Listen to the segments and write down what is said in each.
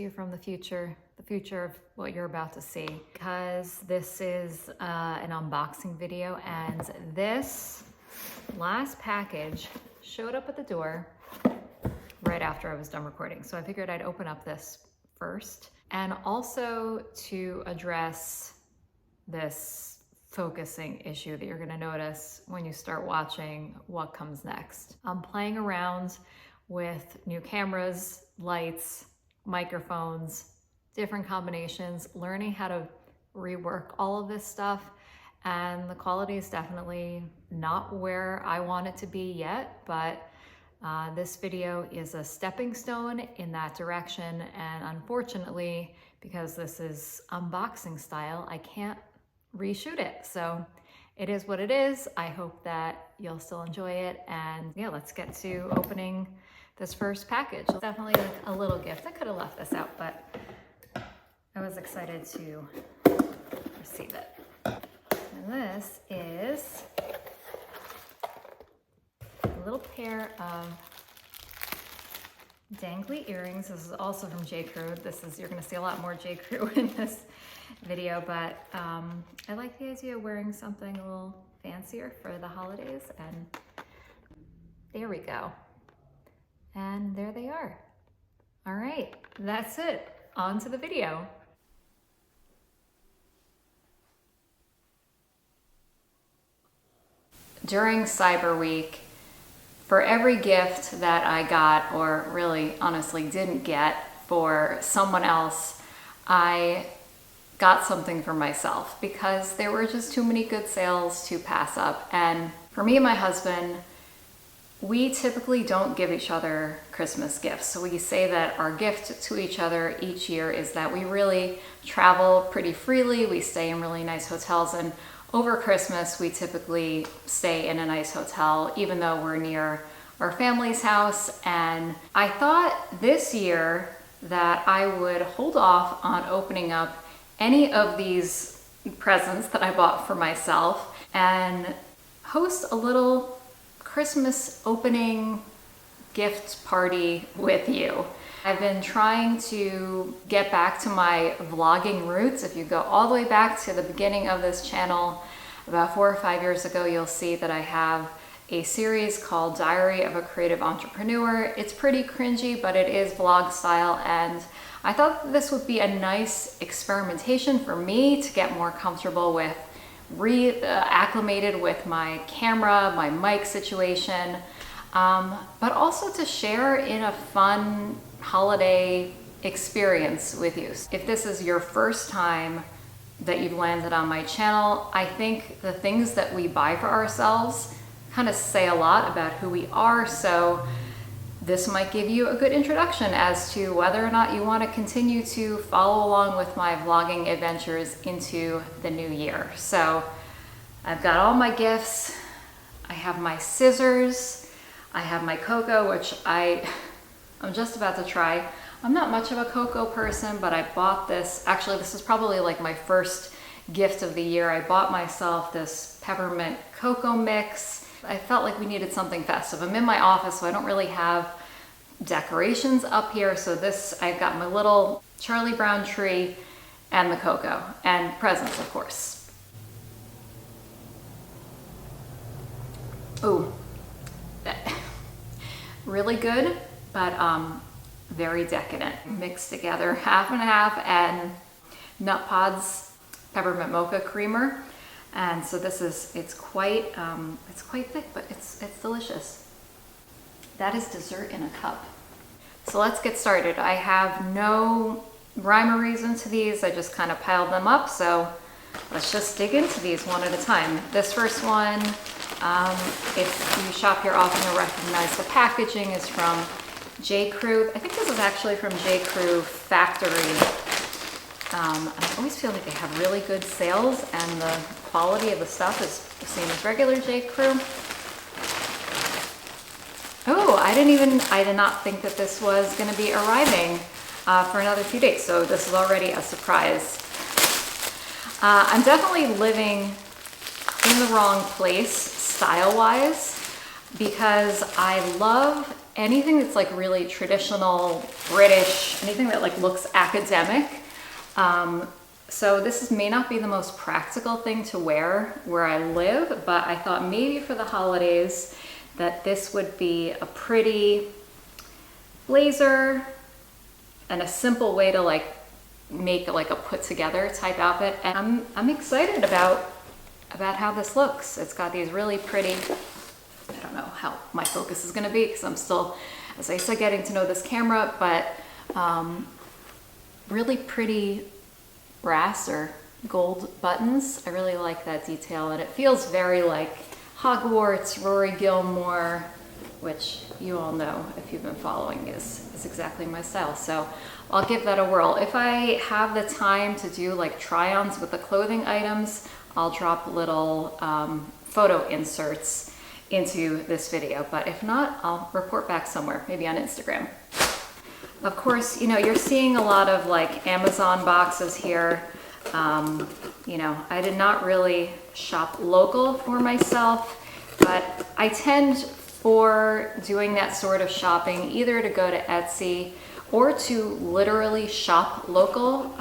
to you from the future of what you're about to see, because this is an unboxing video, and this last package showed up at the door right after I was done recording. So I figured I'd open up this first, and also to address this focusing issue that you're gonna notice when you start watching what comes next. I'm playing around with new cameras, lights, microphones, different combinations, learning how to rework all of this stuff. And the quality is definitely not where I want it to be yet, but this video is a stepping stone in that direction. And unfortunately, because this is unboxing style, I can't reshoot it. So it is what it is. I hope that you'll still enjoy it. And yeah, let's get to opening this first package. It's definitely like a little gift. I could have left this out, but I was excited to receive it. And this is a little pair of dangly earrings. This is also from J. Crew. You're gonna see a lot more J. Crew in this video, but I like the idea of wearing something a little fancier for the holidays, and there we go. And there they are. All right, that's it. On to the video. During Cyber Week, for every gift that I got, or really honestly didn't get, for someone else, I got something for myself, because there were just too many good sales to pass up. And for me and my husband, we typically don't give each other Christmas gifts. So we say that our gift to each other each year is that we really travel pretty freely. We stay in really nice hotels, and over Christmas, we typically stay in a nice hotel, even though we're near our family's house. And I thought this year that I would hold off on opening up any of these presents that I bought for myself and host a little Christmas opening gift party with you. I've been trying to get back to my vlogging roots. If you go all the way back to the beginning of this channel, about 4 or 5 years ago, you'll see that I have a series called Diary of a Creative Entrepreneur. It's pretty cringy, but it is vlog style, and I thought this would be a nice experimentation for me to get more comfortable with, acclimated with my camera, my mic situation, but also to share in a fun holiday experience with you. If this is your first time that you've landed on my channel, I think the things that we buy for ourselves kind of say a lot about who we are. So this might give you a good introduction as to whether or not you want to continue to follow along with my vlogging adventures into the new year. So I've got all my gifts. I have my scissors. I have my cocoa, which I'm just about to try. I'm not much of a cocoa person, but I bought this. Actually, this is probably like my first gift of the year. I bought myself this peppermint cocoa mix. I felt like we needed something festive. I'm in my office, so I don't really have decorations up here. So I've got my little Charlie Brown tree and the cocoa and presents, of course. Ooh, really good, but very decadent. Mixed together, half and half, and Nut Pods peppermint mocha creamer. And so it's quite thick, but it's delicious. That is dessert in a cup. So let's get started. I have no rhyme or reason to these. I just kind of piled them up. So let's just dig into these one at a time. This first one, if you shop here often, you'll recognize the packaging is from J. Crew. I think this is actually from J. Crew Factory. I always feel like they have really good sales, and the quality of the stuff is the same as regular J. Crew. Oh, I did not think that this was going to be arriving for another few days, so this is already a surprise. I'm definitely living in the wrong place style-wise, because I love anything that's like really traditional British, anything that like looks academic. So this may not be the most practical thing to wear where I live, but I thought maybe for the holidays that this would be a pretty blazer and a simple way to like make like a put together type outfit. And I'm excited about how this looks. It's got these really pretty, I don't know how my focus is gonna be because I'm still, as I said, getting to know this camera, but really pretty brass or gold buttons. I really like that detail, and it feels very like Hogwarts, Rory Gilmore, which you all know if you've been following is exactly my style. So I'll give that a whirl. If I have the time to do like try-ons with the clothing items, I'll drop little photo inserts into this video. But if not, I'll report back somewhere, maybe on Instagram. Of course, you know, you're seeing a lot of like Amazon boxes here. You know, I did not really shop local for myself, but I tend for doing that sort of shopping either to go to Etsy or to literally shop local.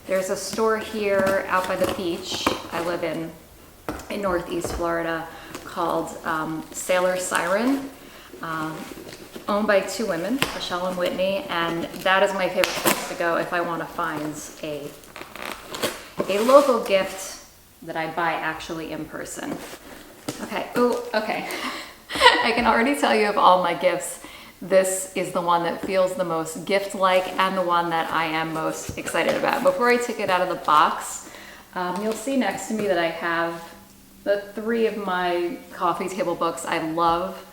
There's a store here out by the beach. I live in Northeast Florida called Sailor Siren. Owned by two women, Michelle and Whitney, and that is my favorite place to go if I want to find a local gift that I buy actually in person. Okay, oh, okay. I can already tell you of all my gifts, this is the one that feels the most gift-like and the one that I am most excited about. Before I take it out of the box, you'll see next to me that I have the 3 of my coffee table books. I love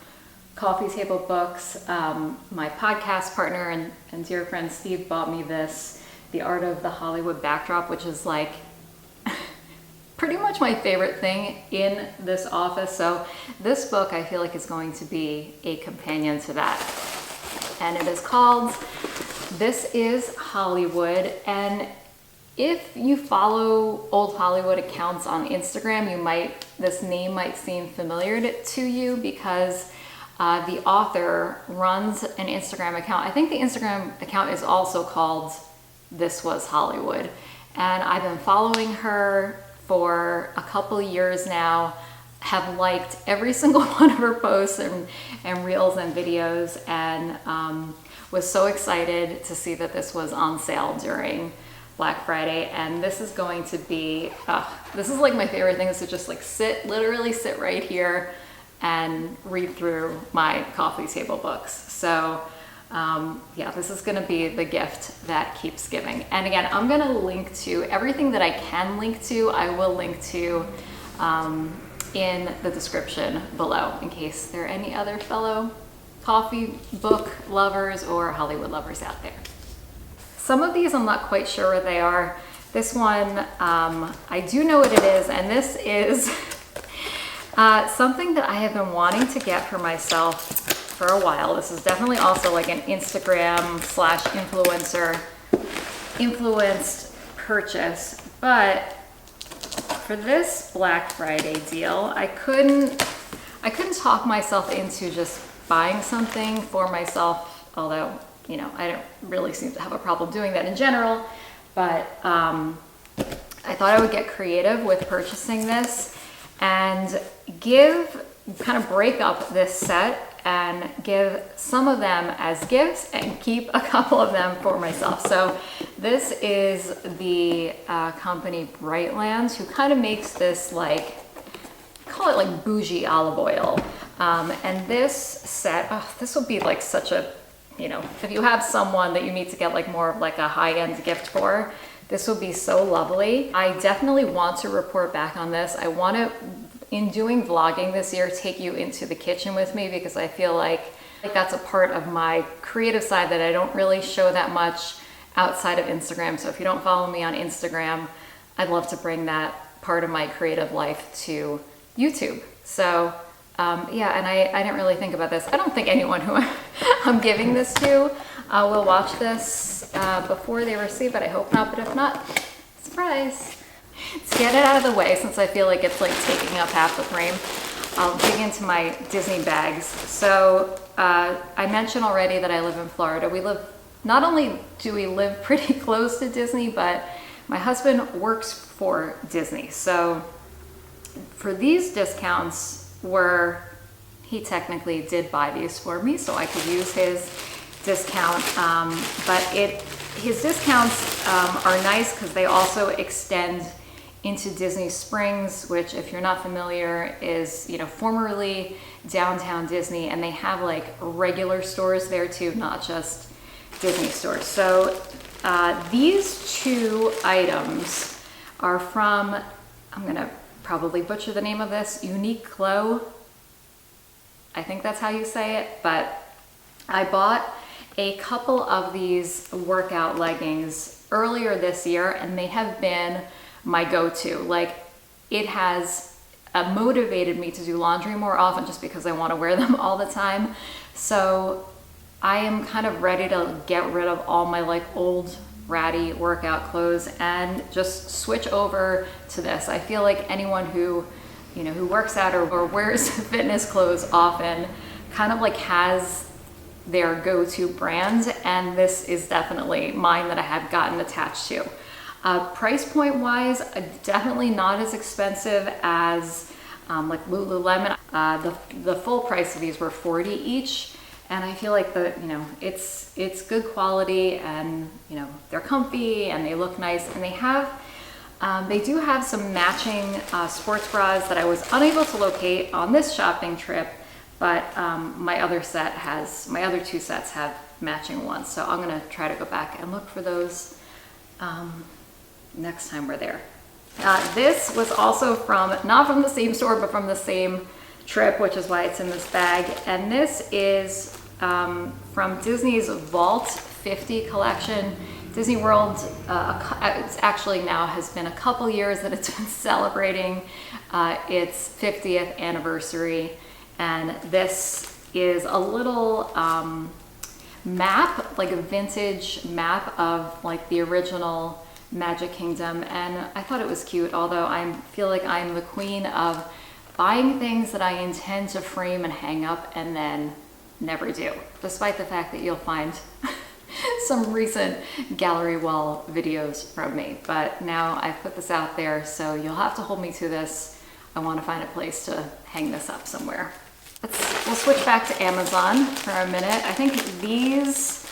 coffee table books. My podcast partner and dear friend Steve bought me this, The Art of the Hollywood Backdrop, which is like pretty much my favorite thing in this office. So this book I feel like is going to be a companion to that. And it is called This Is Hollywood. And if you follow old Hollywood accounts on Instagram, this name might seem familiar to you because the author runs an Instagram account. I think the Instagram account is also called This Was Hollywood. And I've been following her for a couple years now, have liked every single one of her posts and reels and videos, and was so excited to see that this was on sale during Black Friday. And this is going to be, this is like my favorite thing, is to just like literally sit right here and read through my coffee table books. So yeah, this is gonna be the gift that keeps giving. And again, I'm gonna link to everything that I can link to, I will link to in the description below, in case there are any other fellow coffee book lovers or Hollywood lovers out there. Some of these I'm not quite sure what they are. This one, I do know what it is, and this is something that I have been wanting to get for myself for a while. This is definitely also like an Instagram / influencer influenced purchase, but for this Black Friday deal, I couldn't talk myself into just buying something for myself, although, you know, I don't really seem to have a problem doing that in general, but I thought I would get creative with purchasing this and kind of break up this set and give some of them as gifts and keep a couple of them for myself. So this is the company Brightlands, who kind of makes this like, call it like bougie olive oil. And this set, this will be like such a, you know, if you have someone that you need to get like more of like a high-end gift for, this will be so lovely. I definitely want to report back on this. I want to, in doing vlogging this year, take you into the kitchen with me, because I feel like that's a part of my creative side that I don't really show that much outside of Instagram. So if you don't follow me on Instagram, I'd love to bring that part of my creative life to YouTube. So yeah, and I didn't really think about this. I don't think anyone who I'm giving this to will watch this before they receive it. I hope not, but if not, surprise. To get it out of the way, since I feel like it's like taking up half the frame, I'll dig into my Disney bags. So I mentioned already that I live in Florida. Not only do we live pretty close to Disney, but my husband works for Disney. So for these discounts he technically did buy these for me so I could use his discount. But his discounts are nice because they also extend into Disney Springs, which, if you're not familiar, is, formerly downtown Disney, and they have like regular stores there too, not just Disney stores. So these two items are from, I'm gonna probably butcher the name of this, Uniqlo. I think that's how you say it, but I bought a couple of these workout leggings earlier this year, and they have been my go-to. Like, it has motivated me to do laundry more often just because I want to wear them all the time. So I am kind of ready to get rid of all my like old ratty workout clothes and just switch over to this. I feel like anyone who works out or wears fitness clothes often kind of like has their go-to brand, and this is definitely mine that I have gotten attached to. Price point wise, definitely not as expensive as like Lululemon. The full price of these were $40 each, and I feel like it's good quality, and they're comfy and they look nice, and they do have some matching sports bras that I was unable to locate on this shopping trip, but my other two sets have matching ones, so I'm gonna try to go back and look for those next time we're there. This was also not from the same store, but from the same trip, which is why it's in this bag. And this is from Disney's Vault 50 collection. Disney World, it's actually now has been a couple years that it's been celebrating its 50th anniversary. And this is a little map, like a vintage map of like the original Magic Kingdom, and I thought it was cute, although I feel like I'm the queen of buying things that I intend to frame and hang up and then never do, despite the fact that you'll find some recent gallery wall videos from me. But now I've put this out there, so you'll have to hold me to this. I want to find a place to hang this up somewhere. We'll switch back to Amazon for a minute. I think these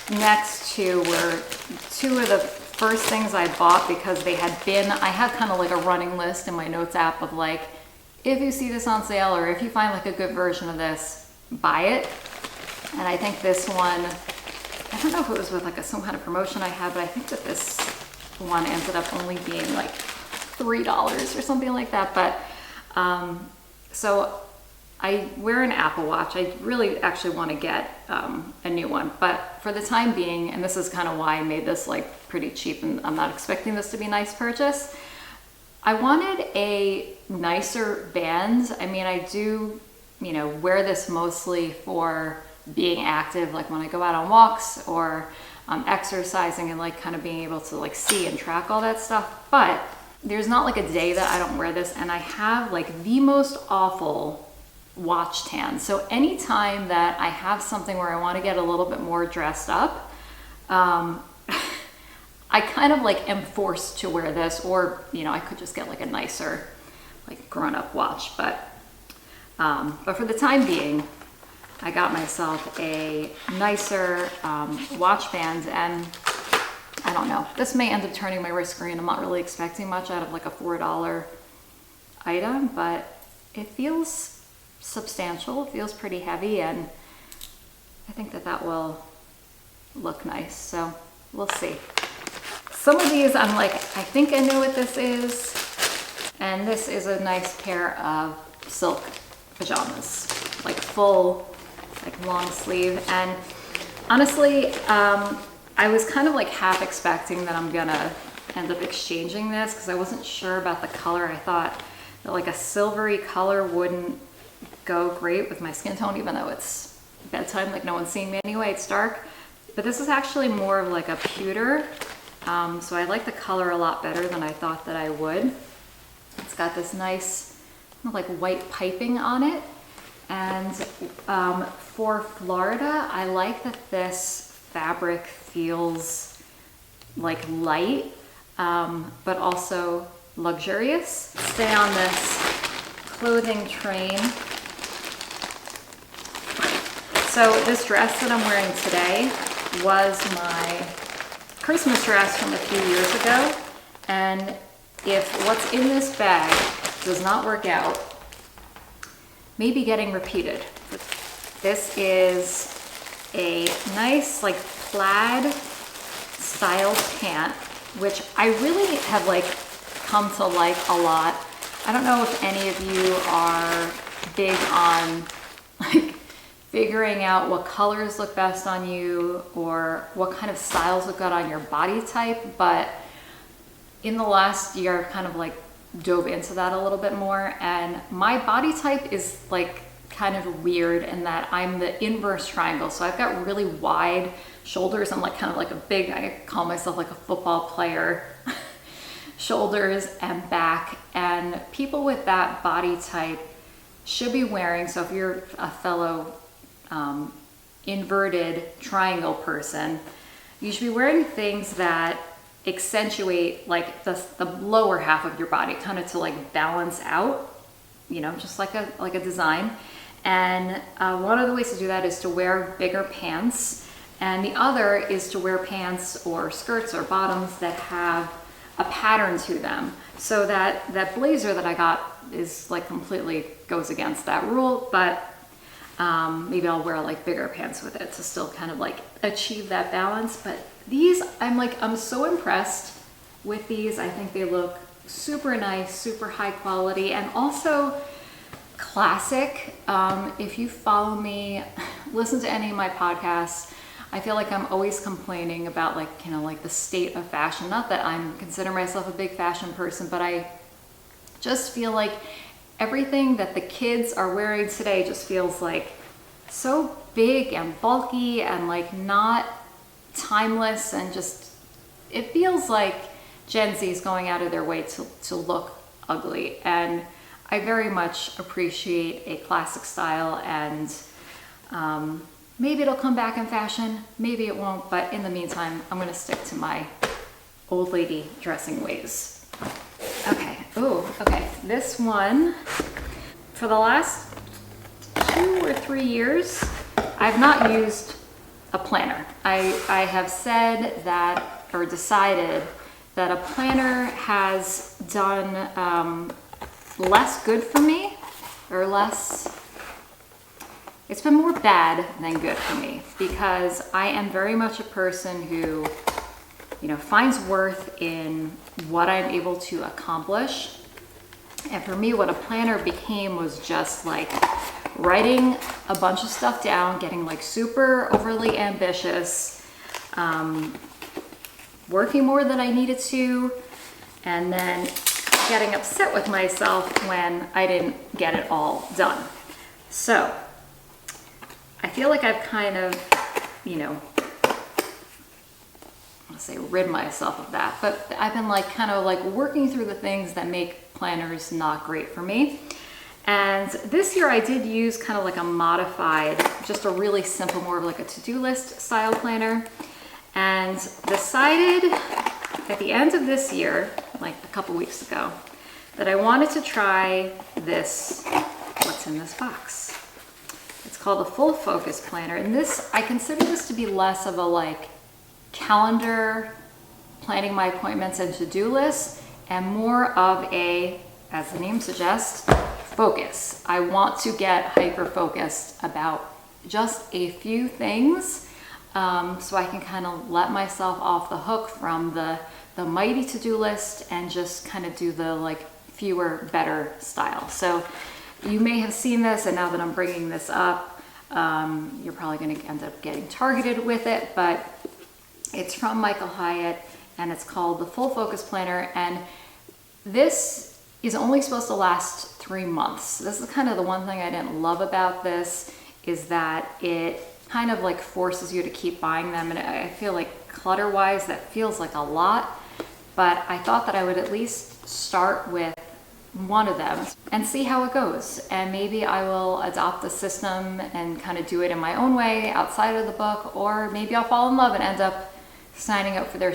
next two were two of the first things I bought because I have kind of like a running list in my notes app of like, if you see this on sale or if you find like a good version of this, buy it. And I think this one, I don't know if it was with like some kind of promotion I had, but I think that this one ended up only being like $3 or something like that. But so I wear an Apple Watch. I really actually want to get a new one, but for the time being, and this is kind of why I made this like pretty cheap, and I'm not expecting this to be a nice purchase, I wanted a nicer band. I mean, I do, wear this mostly for being active, like when I go out on walks or exercising and like kind of being able to like see and track all that stuff. But there's not like a day that I don't wear this, and I have like the most awful watch tan. So anytime that I have something where I want to get a little bit more dressed up, I kind of like am forced to wear this, or I could just get like a nicer like grown-up watch. But for the time being, I got myself a nicer watch band, and I don't know, this may end up turning my wrist green. I'm not really expecting much out of like a $4 item, but it feels substantial, it feels pretty heavy, and I think that will look nice, so we'll see. Some of these I'm like, I think I know what this is, and this is a nice pair of silk pajamas, like full, like long sleeve. And honestly, I was kind of like half expecting that I'm gonna end up exchanging this because I wasn't sure about the color. I thought that like a silvery color wouldn't go great with my skin tone, even though it's bedtime, like no one's seeing me anyway, it's dark. But this is actually more of like a pewter, so I like the color a lot better than I thought that I would. It's got this nice like white piping on it. And for Florida, I like that this fabric feels like light, but also luxurious. Stay on this clothing train. So this dress that I'm wearing today was my Christmas dress from a few years ago. And if what's in this bag does not work out, maybe getting repeated. This is a nice like plaid style pant, which I really have like come to like a lot. I don't know if any of you are big on like figuring out what colors look best on you or what kind of styles look good on your body type, but in the last year I've kind of like dove into that a little bit more, and my body type is like kind of weird in that I'm the inverse triangle. So I've got really wide shoulders. I'm like kind of like a big, I call myself like a football player, shoulders and back. And people with that body type should be wearing, so if you're a fellow inverted triangle person, you should be wearing things that accentuate like the lower half of your body, kind of to like balance out, you know, just like a design. And one of the ways to do that is to wear bigger pants, and the other is to wear pants or skirts or bottoms that have a pattern to them. So that blazer that I got is like completely goes against that rule, but maybe I'll wear like bigger pants with it to still kind of like achieve that balance. But these, I'm so impressed with these. I think they look super nice, super high quality, and also classic. If you follow me, listen to any of my podcasts, I feel like I'm always complaining about like, you know, like the state of fashion. Not that I'm consider myself a big fashion person, but I just feel like everything that the kids are wearing today just feels like so big and bulky and like not timeless, and just it feels like Gen Z is going out of their way to look ugly. And I very much appreciate a classic style, and maybe it'll come back in fashion, maybe it won't, but in the meantime, I'm gonna stick to my old lady dressing ways. Okay, okay, this one, for the last 2 or 3 years, I've not used a planner. I have said that, or decided that a planner has done less good for me, or it's been more bad than good for me, because I am very much a person who, you know, finds worth in what I'm able to accomplish. And for me, what a planner became was just like writing a bunch of stuff down, getting like super overly ambitious, working more than I needed to, and then getting upset with myself when I didn't get it all done. So I feel like I've kind of, you know, let's say rid myself of that, but I've been like kind of like working through the things that make planners not great for me. And this year I did use kind of like a modified, just a really simple, more of like a to-do list style planner, and decided at the end of this year, like a couple weeks ago, that I wanted to try this, what's in this box. It's called a full focus planner, and this, I consider this to be less of a like calendar, planning my appointments and to-do list, and more of a, as the name suggests, focus. I want to get hyper focused about just a few things, so I can kind of let myself off the hook from the mighty to-do list and just kind of do the like fewer, better style. So you may have seen this, and now that I'm bringing this up, you're probably going to end up getting targeted with it, but it's from Michael Hyatt, and it's called the Full Focus Planner, and this is only supposed to last 3 months. This is kind of the one thing I didn't love about this, is that it kind of like forces you to keep buying them, and I feel like clutter-wise that feels like a lot, but I thought that I would at least start with one of them and see how it goes. And maybe I will adopt the system and kind of do it in my own way outside of the book, or maybe I'll fall in love and end up signing up for their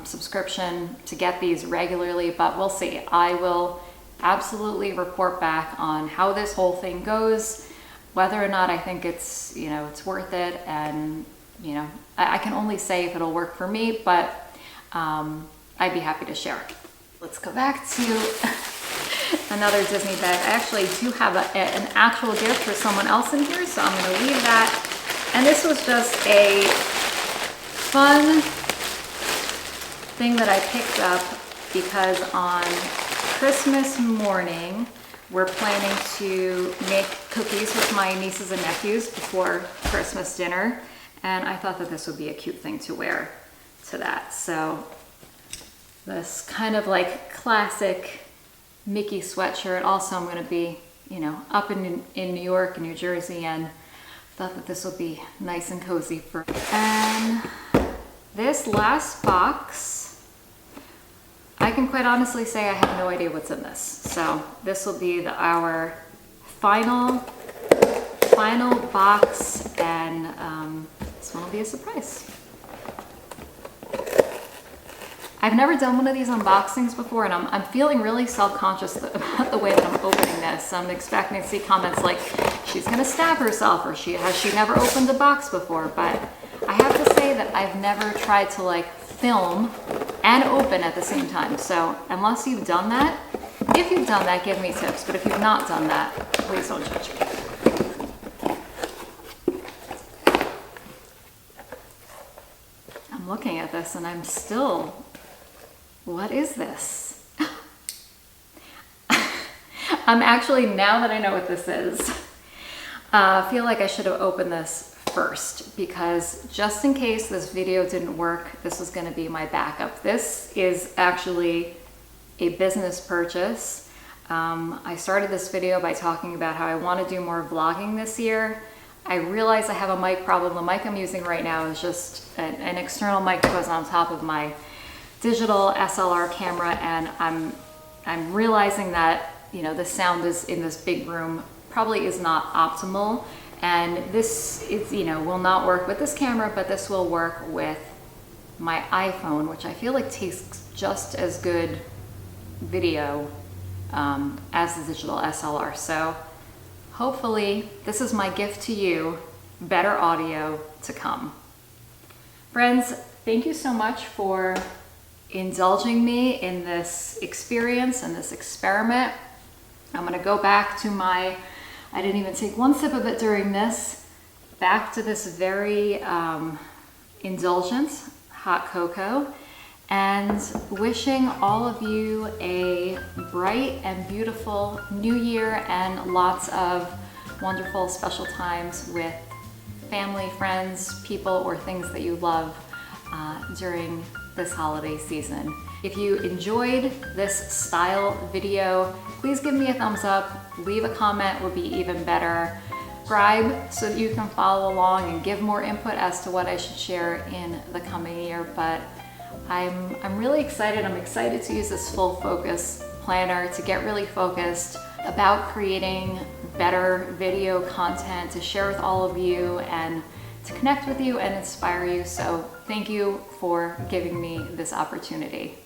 subscription to get these regularly, but we'll see. I will absolutely report back on how this whole thing goes, whether or not I think it's, you know, it's worth it. And, you know, I can only say if it'll work for me, but I'd be happy to share it. Let's go back to another Disney bag. I actually do have an actual gift for someone else in here, so I'm going to leave that. And this was just a fun thing that I picked up because on Christmas morning, we're planning to make cookies with my nieces and nephews before Christmas dinner. And I thought that this would be a cute thing to wear to that. So this kind of like classic Mickey sweatshirt. Also, I'm going to be, you know, up in New York and New Jersey, and thought that this would be nice and cozy for. And this last box, I can quite honestly say I have no idea what's in this. So this will be our final box, and this one will be a surprise. I've never done one of these unboxings before, and I'm feeling really self-conscious about the way that I'm opening this. I'm expecting to see comments like, she's gonna stab herself, or has she never opened a box before? But I have to say that I've never tried to like film and open at the same time. So unless you've done that, if you've done that, give me tips. But if you've not done that, please don't judge me. I'm looking at this and I'm still, what is this? I'm actually, now that I know what this is, I feel like I should have opened this first, because just in case this video didn't work, this was going to be my backup. This is actually a business purchase. I started this video by talking about how I want to do more vlogging this year. I realize I have a mic problem. The mic I'm using right now is just an external mic that goes on top of my digital SLR camera, and I'm realizing that, you know, the sound is in this big room probably is not optimal, and this is, you know, will not work with this camera, but this will work with my iPhone, which I feel like takes just as good video as the digital SLR. So hopefully this is my gift to you, better audio to come. Friends, thank you so much for indulging me in this experience and this experiment. I'm gonna go back to I didn't even take one sip of it during this, back to this very indulgent hot cocoa, and wishing all of you a bright and beautiful new year and lots of wonderful special times with family, friends, people, or things that you love during this holiday season. If you enjoyed this style video, please give me a thumbs up, leave a comment would be even better. Subscribe so that you can follow along and give more input as to what I should share in the coming year. But I'm really excited. I'm excited to use this full focus planner to get really focused about creating better video content to share with all of you and to connect with you and inspire you. So thank you for giving me this opportunity.